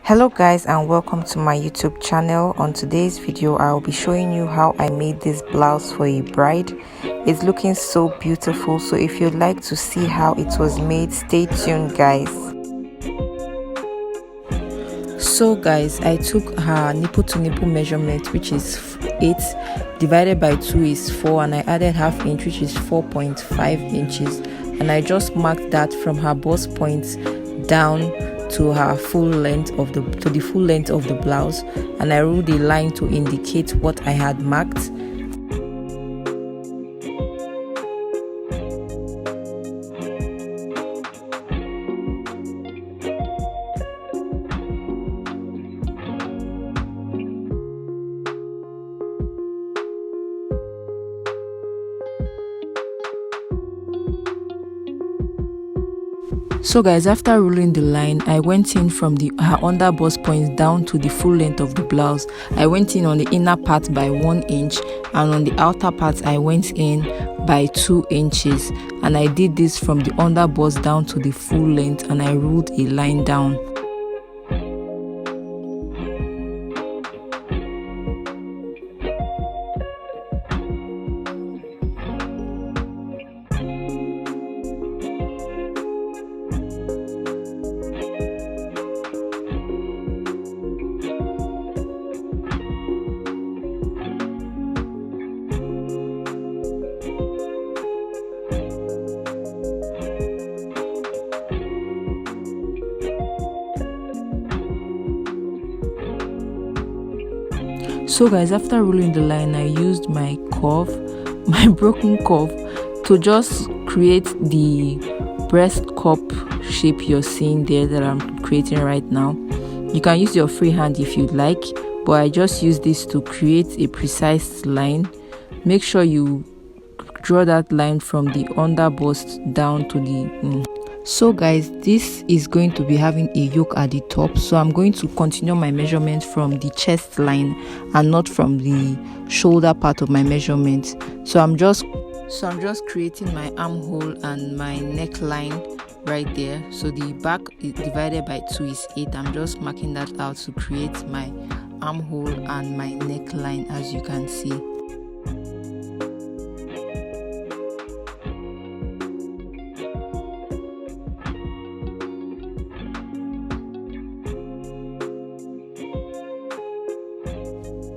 Hello guys, and welcome to my YouTube channel. On today's video I'll be showing you how I made this blouse for a bride. It's looking so beautiful, so if you'd like to see how it was made, stay tuned guys. So guys, I took her nipple to nipple measurement, which is 8 divided by 2 is 4, and I added half inch, which is 4.5 inches, and I just marked that from her bust point down to her full length of the full length of the blouse, and I ruled a line to indicate what I had marked. So guys, after ruling the line, I went in from her under bust point down to the full length of the blouse. I went in on the inner part by 1 inch, and on the outer part I went in by 2 inches, and I did this from the under bust down to the full length, and I ruled a line down. So guys, after ruling the line, I used my broken curve, to just create the breast cup shape you're seeing there that I'm creating right now. You can use your free hand if you'd like, but I just use this to create a precise line. Make sure you draw that line from the under bust down to the So guys, this is going to be having a yoke at the top, so I'm going to continue my measurement from the chest line and not from the shoulder part of my measurement. So I'm just creating my armhole and my neckline right there. So the back is divided by 2 is 8. I'm just marking that out to create my armhole and my neckline, as you can see.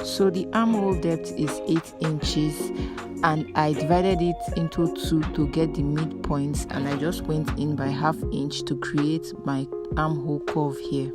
So the armhole depth is 8 inches, and I divided it into 2 to get the midpoints, and I just went in by ½ inch to create my armhole curve here.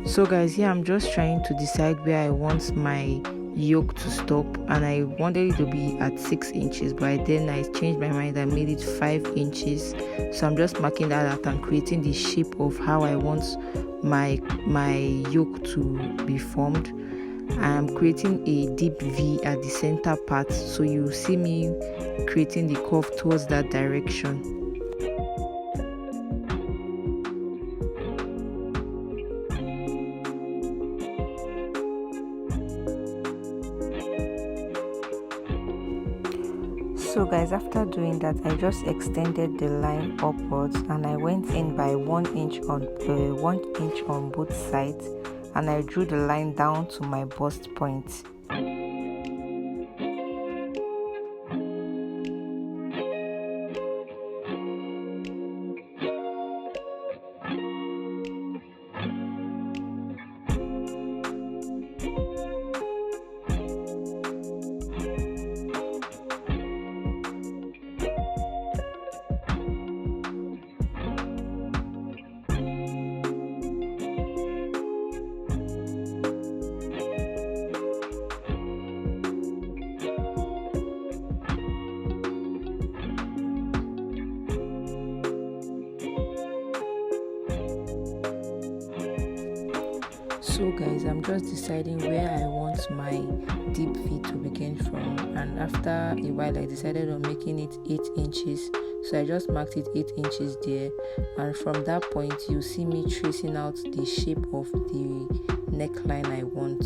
So guys, here I'm just trying to decide where I want my yoke to stop, and I wanted it to be at 6 inches, but then I changed my mind. I made it 5 inches. So I'm just marking that out and creating the shape of how I want my yoke to be formed. I'm creating a deep V at the center part, so you see me creating the curve towards that direction. So guys, after doing that, I just extended the line upwards, and I went in by 1 inch on both sides, and I drew the line down to my bust point. So guys, I'm just deciding where I want my deep V to begin from, and after a while I decided on making it 8 inches. So I just marked it 8 inches there, and from that point you see me tracing out the shape of the neckline I want.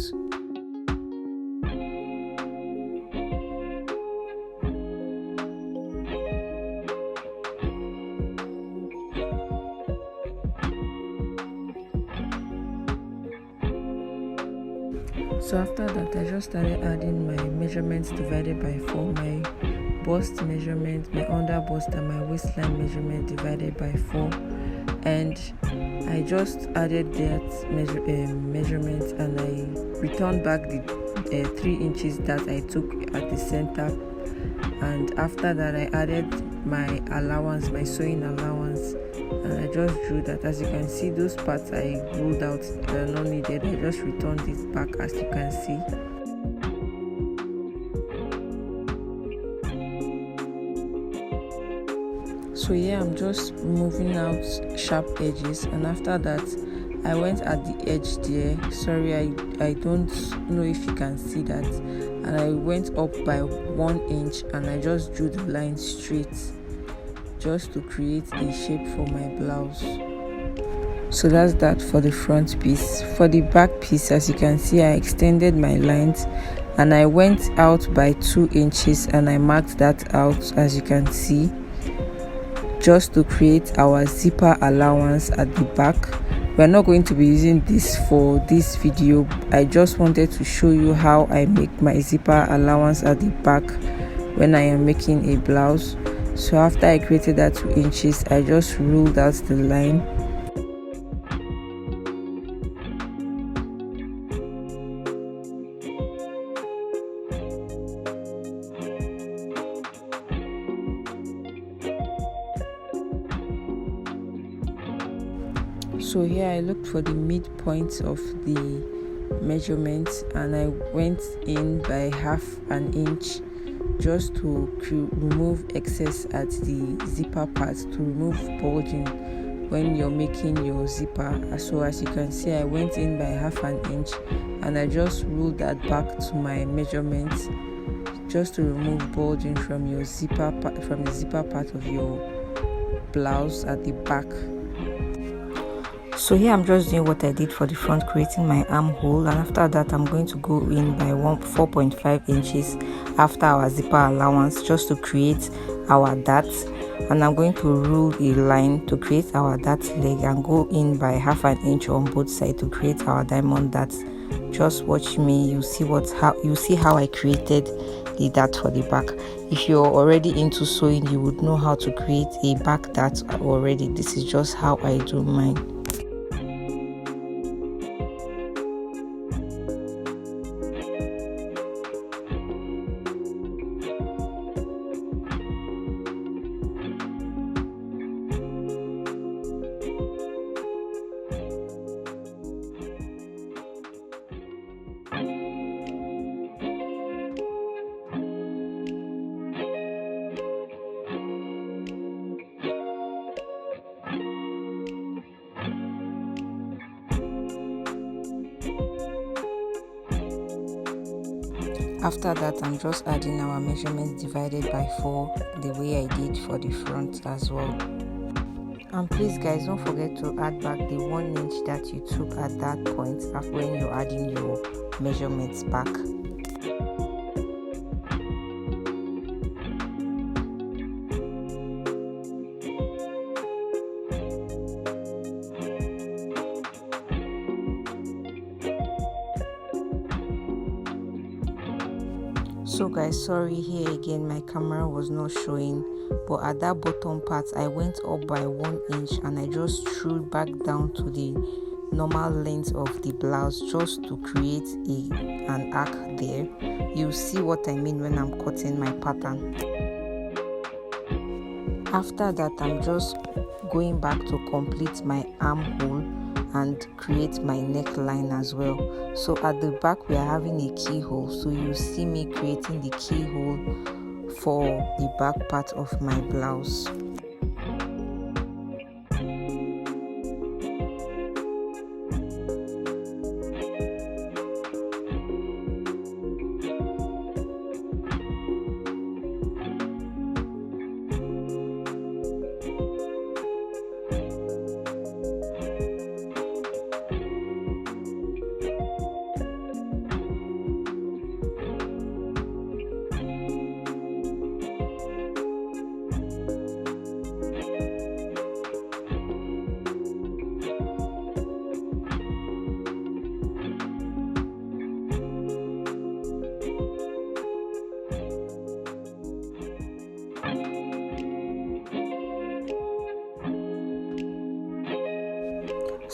So after that, I just started adding my measurements divided by 4, my bust measurement, my under bust, and my waistline measurement divided by 4, and I just added that measurement, and I returned back the 3 inches that I took at the center, and after that I added my allowance, my sewing allowance, and I just drew that. As you can see, those parts I ruled out that are not needed, I just returned it back, as you can see. So yeah, I'm just removing out sharp edges, and after that I went at the edge there. Sorry, I don't know if you can see that, and I went up by 1 inch, and I just drew the line straight just to create a shape for my blouse. So that's that for the front piece. For the back piece, as you can see, I extended my lines and I went out by 2 inches, and I marked that out, as you can see, just to create our zipper allowance at the back. We're not going to be using this for this video. I just wanted to show you how I make my zipper allowance at the back when I am making a blouse. So after I created that 2 inches, I just ruled out the line. So here I looked for the midpoint of the measurement, and I went in by half an inch just to remove excess at the zipper part, to remove bulging when you're making your zipper. So as you can see, I went in by half an inch, and I just ruled that back to my measurements just to remove bulging from your zipper part, from the zipper part of your blouse at the back. So here I'm just doing what I did for the front, creating my armhole, and after that I'm going to go in by 4.5 inches after our zipper allowance just to create our dart, and I'm going to rule a line to create our dart leg and go in by half an inch on both sides to create our diamond dart. Just watch me, you see how I created the dart for the back. If you're already into sewing, you would know how to create a back dart already. This is just how I do mine. After that, I'm just adding our measurements divided by 4 the way I did for the front as well. And please guys, don't forget to add back the 1 inch that you took at that point when you're adding your measurements back. So guys, sorry, here again my camera was not showing, but at that bottom part I went up by 1 inch, and I just threw back down to the normal length of the blouse just to create an arc there. You see what I mean when I'm cutting my pattern. After that, I'm just going back to complete my armhole and create my neckline as well. So at the back we are having a keyhole, so you see me creating the keyhole for the back part of my blouse.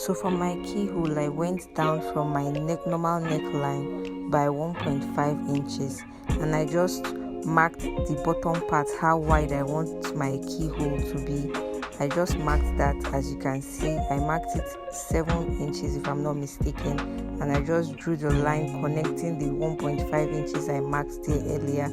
So for my keyhole, I went down from my normal neckline by 1.5 inches, and I just marked the bottom part, how wide I want my keyhole to be. I just marked that. As you can see, I marked it 7 inches if I'm not mistaken, and I just drew the line connecting the 1.5 inches I marked there earlier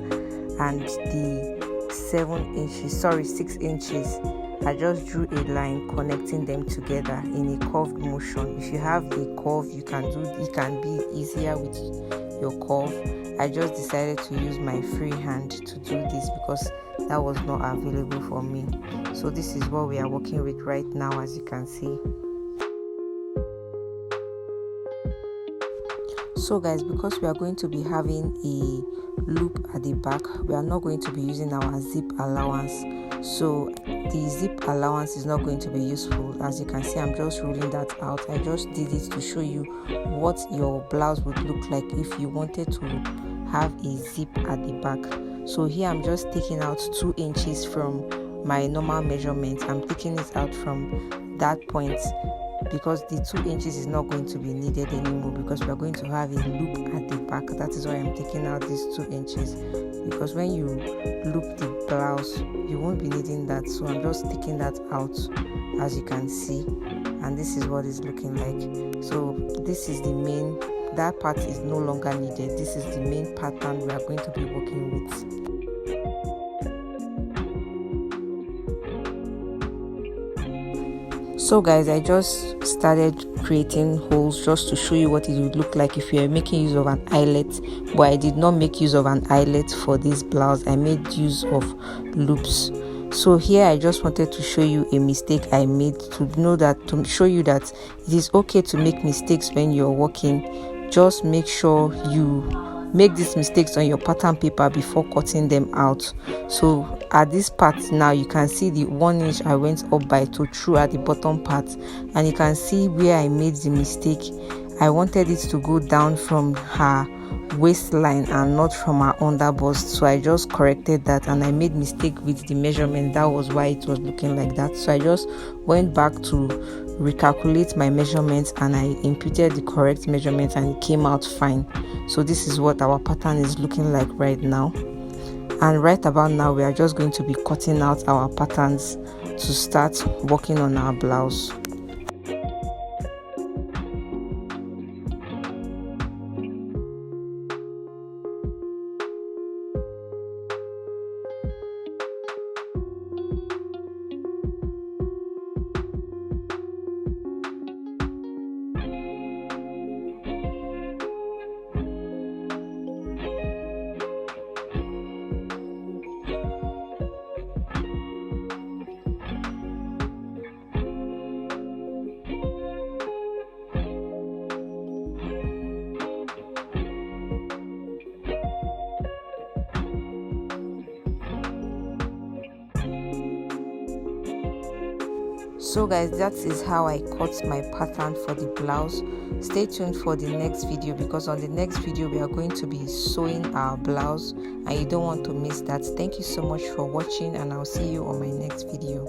and the 6 inches. I just drew a line connecting them together in a curved motion. If you have a curve, it can be easier with your curve. I just decided to use my free hand to do this because that was not available for me. So this is what we are working with right now, as you can see. So guys, because we are going to be having a loop at the back, we are not going to be using our zip allowance. So the zip allowance is not going to be useful. As you can see, I'm just ruling that out. I just did it to show you what your blouse would look like if you wanted to have a zip at the back. So here I'm just taking out 2 inches from my normal measurement. I'm taking it out from that point because the 2 inches is not going to be needed anymore, because we are going to have a loop at the back. That is why I'm taking out these 2 inches, because when you loop the blouse you won't be needing that. So I'm just taking that out, as you can see, and this is what it's looking like. So this is the main, that part is no longer needed. This is the main pattern we are going to be working with. So guys, I just started creating holes just to show you what it would look like if you are making use of an eyelet, but I did not make use of an eyelet for this blouse. I made use of loops. So here I just wanted to show you a mistake I made, to show you that it is okay to make mistakes when you're working. Just make sure you make these mistakes on your pattern paper before cutting them out. So at this part now, you can see the 1 inch I went up by to through at the bottom part, and you can see where I made the mistake. I wanted it to go down from her waistline and not from her underbust, so I just corrected that, and I made mistake with the measurement. That was why it was looking like that. So I just went back to recalculate my measurements, and I imputed the correct measurement, and it came out fine. So this is what our pattern is looking like right now. And right about now, we are just going to be cutting out our patterns to start working on our blouse. So guys, that is how I cut my pattern for the blouse. Stay tuned for the next video, because on the next video we are going to be sewing our blouse, and you don't want to miss that. Thank you so much for watching, and I'll see you on my next video.